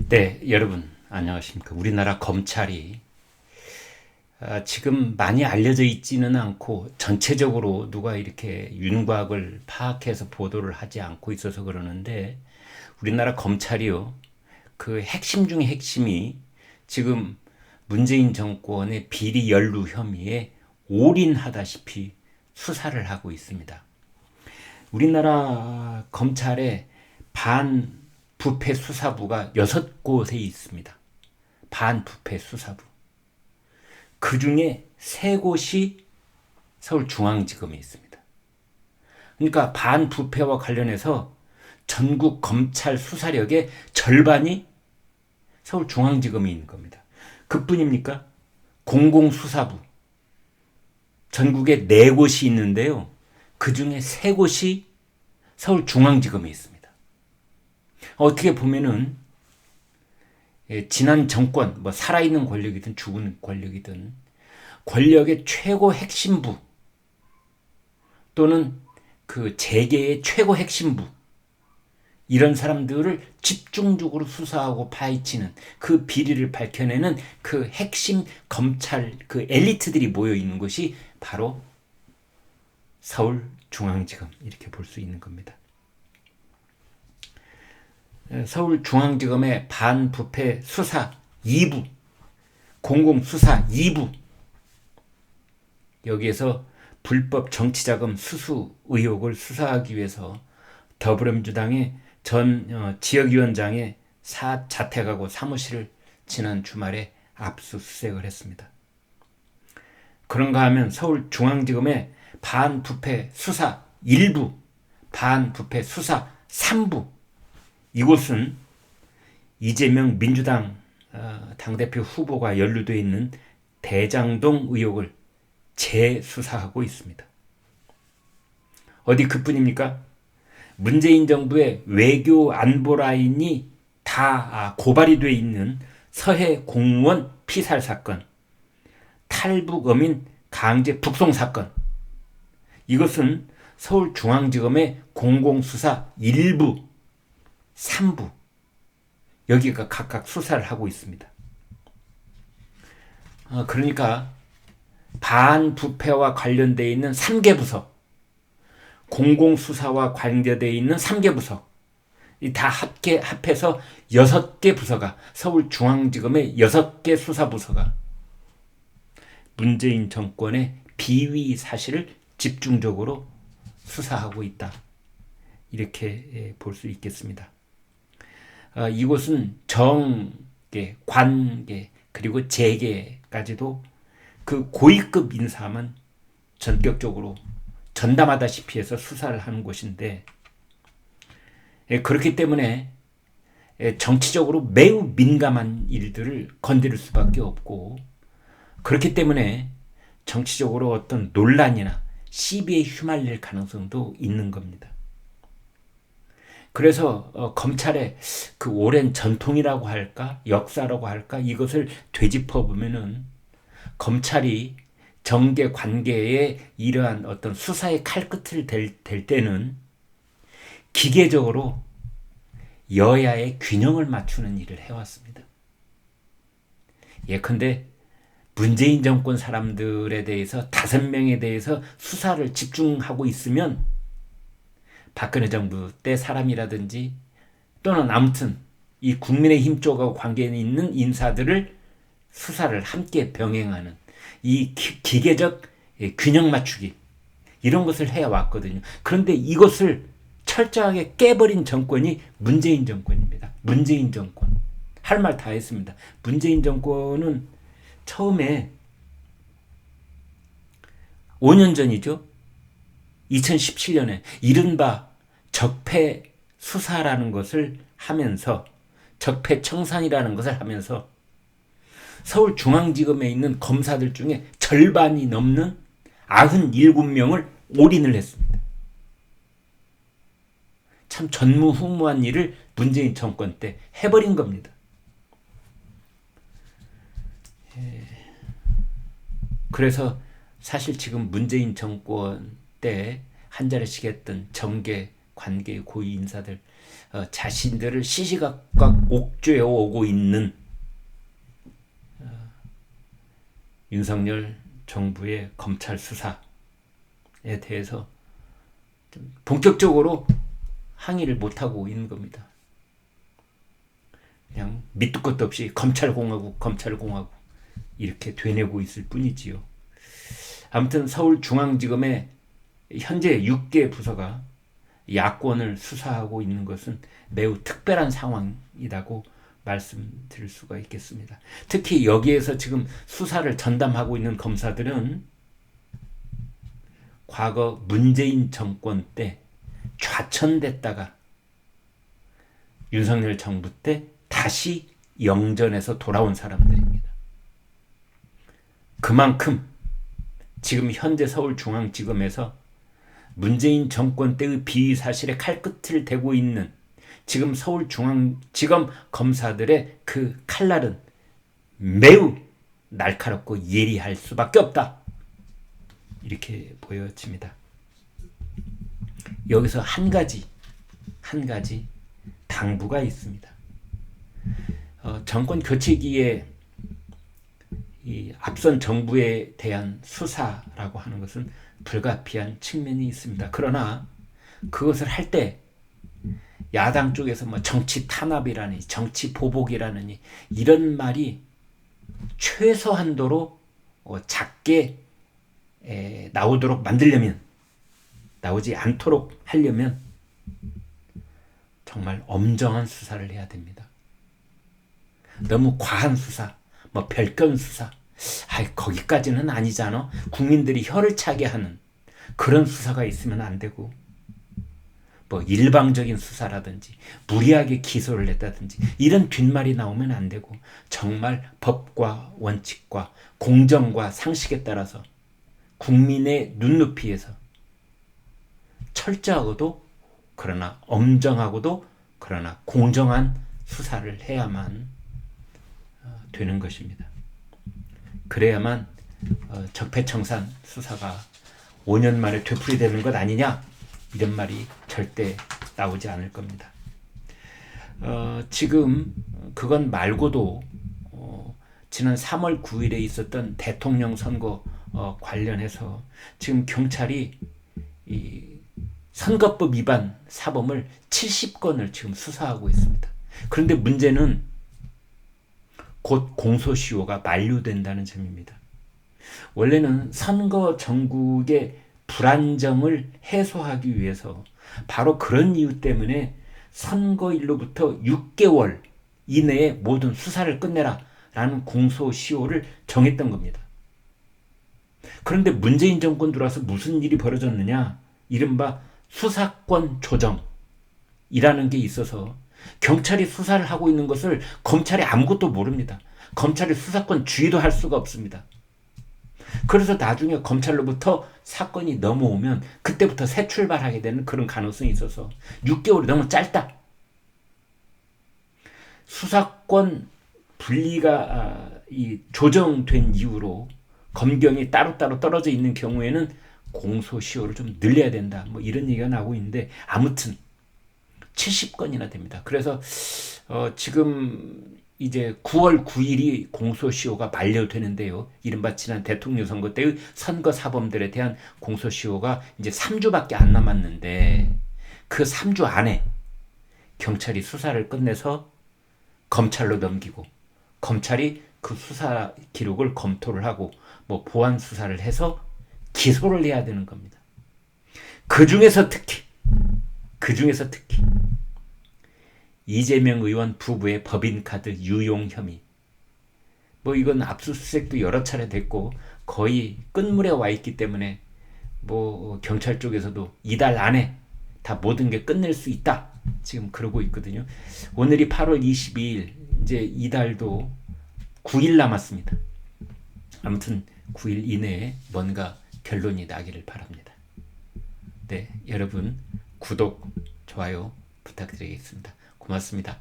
네, 여러분 안녕하십니까. 우리나라 검찰이 지금 많이 알려져 있지는 않고 전체적으로 누가 이렇게 윤곽을 파악해서 보도를 하지 않고 있어서 그러는데, 우리나라 검찰이요, 그 핵심 중에 핵심이 지금 문재인 정권의 비리 연루 혐의에 올인하다시피 수사를 하고 있습니다. 우리나라 검찰의 반부패 수사부가 6곳에 있습니다. 반부패 수사부. 그 중에 3곳이 서울중앙지검에 있습니다. 그러니까 반부패와 관련해서 전국 검찰 수사력의 절반이 서울중앙지검에 있는 겁니다. 그뿐입니까? 공공수사부. 전국에 4곳이 있는데요. 그 중에 3곳이 서울중앙지검에 있습니다. 어떻게 보면은 지난 정권, 살아있는 권력이든 죽은 권력이든 권력의 최고 핵심부 또는 그 재계의 최고 핵심부, 이런 사람들을 집중적으로 수사하고 파헤치는, 그 비리를 밝혀내는 그 핵심 검찰 그 엘리트들이 모여 있는 것이 바로 서울중앙지검, 이렇게 볼 수 있는 겁니다. 서울중앙지검의 반부패 수사 2부, 공공수사 2부, 여기에서 불법 정치자금 수수 의혹을 수사하기 위해서 더불어민주당의 전 지역위원장의 자택하고 사무실을 지난 주말에 압수수색을 했습니다. 그런가 하면 서울중앙지검의 반부패 수사 1부, 반부패 수사 3부, 이곳은 이재명 민주당 당대표 후보가 연루되어 있는 대장동 의혹을 재수사하고 있습니다. 어디 그뿐입니까? 문재인 정부의 외교 안보 라인이 다 고발이 되어 있는 서해 공무원 피살 사건, 탈북 어민 강제 북송 사건, 이것은 서울중앙지검의 공공수사 1부, 3부, 여기가 각각 수사를 하고 있습니다. 그러니까 반부패와 관련되어 있는 3개 부서, 공공수사와 관계되어 있는 3개 부서, 다 합해서 6개 부서가, 서울중앙지검의 6개 수사부서가 문재인 정권의 비위 사실을 집중적으로 수사하고 있다, 이렇게 볼 수 있겠습니다. 이곳은 정계, 관계, 그리고 재계까지도 그 고위급 인사만 전격적으로 전담하다시피 해서 수사를 하는 곳인데, 그렇기 때문에 정치적으로 매우 민감한 일들을 건드릴 수밖에 없고, 그렇기 때문에 정치적으로 어떤 논란이나 시비에 휘말릴 가능성도 있는 겁니다. 그래서 검찰의 그 오랜 전통이라고 할까, 역사라고 할까, 이것을 되짚어 보면은 검찰이 정계 관계에 이러한 어떤 수사의 칼끝을 댈 때는 기계적으로 여야의 균형을 맞추는 일을 해왔습니다. 예컨대 문재인 정권 사람들에 대해서 5명에 대해서 수사를 집중하고 있으면 박근혜 정부 때 사람이라든지 또는 아무튼 이 국민의힘 쪽하고 관계 있는 인사들을 수사를 함께 병행하는 이 기계적 균형 맞추기, 이런 것을 해왔거든요. 그런데 이것을 철저하게 깨버린 정권이 문재인 정권입니다. 문재인 정권. 할 말 다 했습니다. 문재인 정권은 처음에 5년 전이죠. 2017년에 이른바 적폐 수사라는 것을 하면서, 적폐 청산이라는 것을 하면서 서울중앙지검에 있는 검사들 중에 절반이 넘는 97명을 올인을 했습니다. 참 전무후무한 일을 문재인 정권 때 해버린 겁니다. 그래서 사실 지금 문재인 정권 때 한 자리씩 했던 정계, 관계 고위 인사들, 자신들을 시시각각 옥죄어 오고 있는 윤석열 정부의 검찰 수사에 대해서 좀 본격적으로 항의를 못하고 있는 겁니다. 그냥 밑도 끝도 없이 검찰공화국 이렇게 되뇌고 있을 뿐이지요. 아무튼 서울중앙지검의 현재 6개 부서가 야권을 수사하고 있는 것은 매우 특별한 상황이라고 말씀드릴 수가 있겠습니다. 특히 여기에서 지금 수사를 전담하고 있는 검사들은 과거 문재인 정권 때 좌천됐다가 윤석열 정부 때 다시 영전에서 돌아온 사람들입니다. 그만큼 지금 현재 서울중앙지검에서 문재인 정권 때의 비위 사실에 칼끝을 대고 있는 지금 서울중앙지검 검사들의 그 칼날은 매우 날카롭고 예리할 수밖에 없다. 이렇게 보여집니다. 여기서 한 가지 당부가 있습니다. 정권 교체기에 이 앞선 정부에 대한 수사라고 하는 것은 불가피한 측면이 있습니다. 그러나 그것을 할 때 야당 쪽에서 뭐 정치 탄압이라니 정치 보복이라느니 이런 말이 최소한도로 작게 나오도록 만들려면, 나오지 않도록 하려면 정말 엄정한 수사를 해야 됩니다. 너무 과한 수사, 뭐 별건 수사, 거기까지는 아니잖아. 국민들이 혀를 차게 하는 그런 수사가 있으면 안 되고, 뭐 일방적인 수사라든지 무리하게 기소를 했다든지 이런 뒷말이 나오면 안 되고, 정말 법과 원칙과 공정과 상식에 따라서 국민의 눈높이에서 철저하고도 그러나 엄정하고도 그러나 공정한 수사를 해야만 되는 것입니다. 그래야만 적폐청산 수사가 5년 만에 되풀이되는 것 아니냐, 이런 말이 절대 나오지 않을 겁니다. 지금 그건 말고도 지난 3월 9일에 있었던 대통령 선거 관련해서 지금 경찰이 이 선거법 위반 사범을 70건을 지금 수사하고 있습니다. 그런데 문제는 곧 공소시효가 만료된다는 점입니다. 원래는 선거 전국의 불안정을 해소하기 위해서 바로 그런 이유 때문에 선거일로부터 6개월 이내에 모든 수사를 끝내라 라는 공소시효를 정했던 겁니다. 그런데 문재인 정권 들어와서 무슨 일이 벌어졌느냐, 이른바 수사권 조정이라는 게 있어서 경찰이 수사를 하고 있는 것을 검찰이 아무것도 모릅니다. 검찰이 수사권 주의도 할 수가 없습니다. 그래서 나중에 검찰로부터 사건이 넘어오면 그때부터 새 출발하게 되는 그런 가능성이 있어서 6개월이 너무 짧다. 수사권 분리가 조정된 이후로 검경이 따로따로 떨어져 있는 경우에는 공소시효를 좀 늘려야 된다, 뭐 이런 얘기가 나오고 있는데, 아무튼 70건이나 됩니다. 그래서 지금 이제 9월 9일이 공소시효가 만료되는데요. 이른바 지난 대통령 선거 때의 선거 사범들에 대한 공소시효가 이제 3주밖에 안 남았는데, 그 3주 안에 경찰이 수사를 끝내서 검찰로 넘기고, 검찰이 그 수사 기록을 검토를 하고 뭐 보완 수사를 해서 기소를 해야 되는 겁니다. 그 중에서 특히 이재명 의원 부부의 법인카드 유용 혐의, 뭐 이건 압수수색도 여러 차례 됐고 거의 끝물에 와 있기 때문에 뭐 경찰 쪽에서도 이달 안에 다 모든 게 끝낼 수 있다, 지금 그러고 있거든요. 오늘이 8월 22일, 이제 이달도 9일 남았습니다. 아무튼 9일 이내에 뭔가 결론이 나기를 바랍니다. 네, 여러분 구독, 좋아요 부탁드리겠습니다. 고맙습니다.